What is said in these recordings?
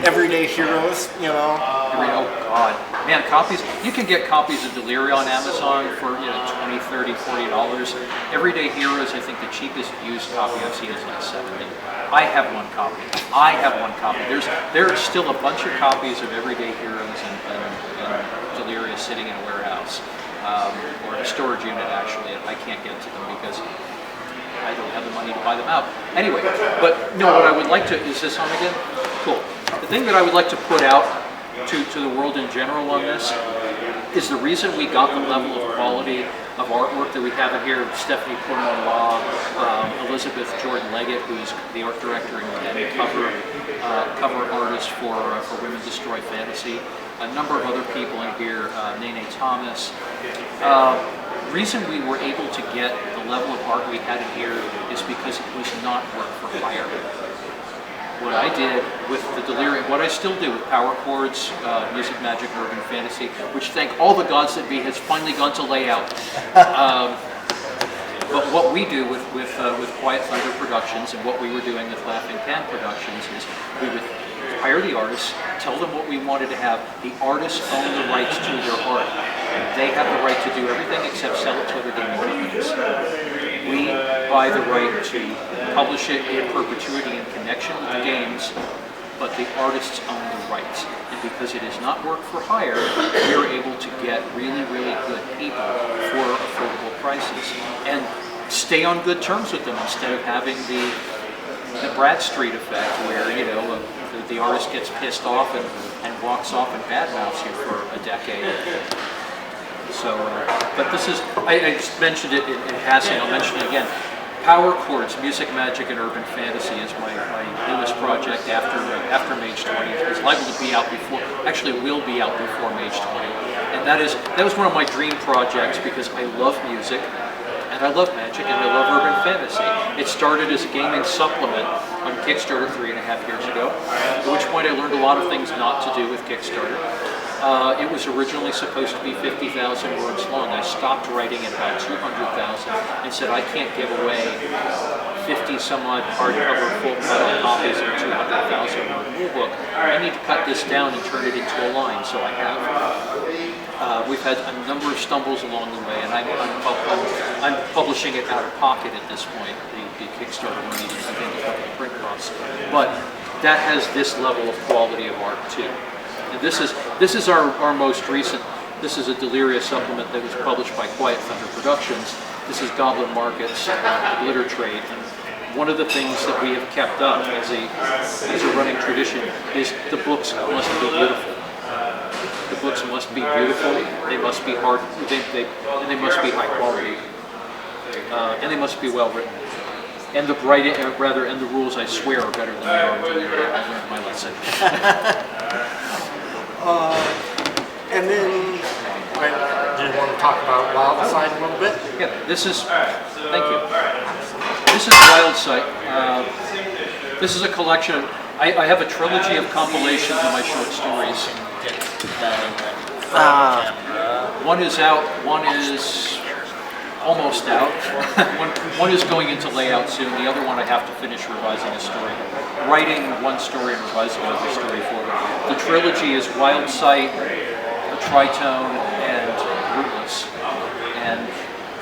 everyday heroes, you know. Oh God, man, copies. You can get copies of Deliria on Amazon for $20, $30, $40. Everyday Heroes, I think the cheapest used copy I've seen is like $70. I have one copy. There are still a bunch of copies of Everyday Heroes and Deliria sitting in a warehouse or a storage unit actually. I can't get to them because I don't have the money to buy them out. Anyway, but no, what I would like to, is this on again? Cool. The thing that I would like to put out to the world in general on this is the reason we got the level of quality of artwork that we have in here. Stephanie Pourmont-Law, Elizabeth Jordan-Leggett, who's the art director and cover artist for Women Destroy Fantasy. A number of other people in here, Nene Thomas. Reason we were able to get the level of art we had in here is because it was not work for hire. What I did with the Deliria, what I still do with Power Chords, Music, Magic, Urban Fantasy, which thank all the gods that be has finally gone to layout. But what we do with Quiet Thunder Productions and what we were doing with Laughing Can Productions is we would hire the artists, tell them what we wanted to have. The artists own the rights to their art. They have the right to do everything except sell it to other gaming companies. We buy the right to publish it in perpetuity in connection with the games, but the artists own the rights. And because it is not work for hire, we are able to get really, really good people for affordable prices and stay on good terms with them instead of having the Bradstreet effect where, the artist gets pissed off and walks off and badmouths you for a decade. So, but this is, I just mentioned it in passing, I'll mention it again. Power Chords, Music, Magic, and Urban Fantasy is my newest project after Mage 20. It's liable to be out before, actually will be out before Mage 20. And that was one of my dream projects because I love music, and I love magic, and I love urban fantasy. It started as a gaming supplement on Kickstarter 3.5 years ago, at which point I learned a lot of things not to do with Kickstarter. It was originally supposed to be 50,000 words long. I stopped writing at about 200,000 and said I can't give away 50 some odd hardcover full copies of a 200,000 word rule book. I need to cut this down and turn it into a line, so I have. We've had a number of stumbles along the way, and I'm publishing it out of pocket at this point. The Kickstarter money doesn't cover the print costs, but that has this level of quality of art too. And this is our most recent. This is a Deliria supplement that was published by Quiet Thunder Productions. This is Goblin Market's glitter trade. And one of the things that we have kept up as a running tradition is the books must be beautiful. The books must be beautiful. They must be hard. And they must be high quality. And they must be well written. And the and the rules, I swear, are better than they are in Deliria. I learned my lesson. And then, do you want to talk about Wild Side a little bit? Yeah, this is, thank you. This is Wild Side. This is a collection, I have a trilogy of compilations of my short stories. One is out, one is almost out. one is going into layout soon, the other one I have to finish revising a story. Writing one story and revising another story for it. The trilogy is Wild Sight, A Tritone, and Rootless. And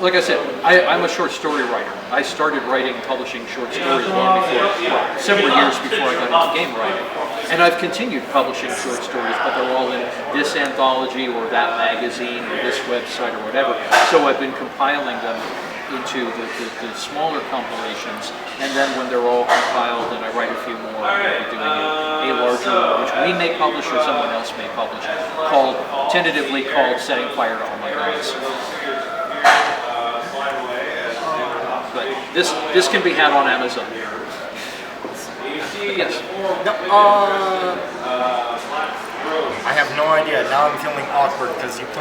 like I said, I'm a short story writer. I started writing and publishing short stories several years before I got into game writing. And I've continued publishing short stories, but they're all in this anthology or that magazine or this website or whatever. So I've been compiling them into the smaller compilations, and then when they're all compiled and I write a few more, I'll be doing a larger one, which we may publish or someone else may publish, tentatively called Setting Fire to All My Guys. But this can be had on Amazon. Yes. No, I have no idea. Now I'm feeling awkward because you put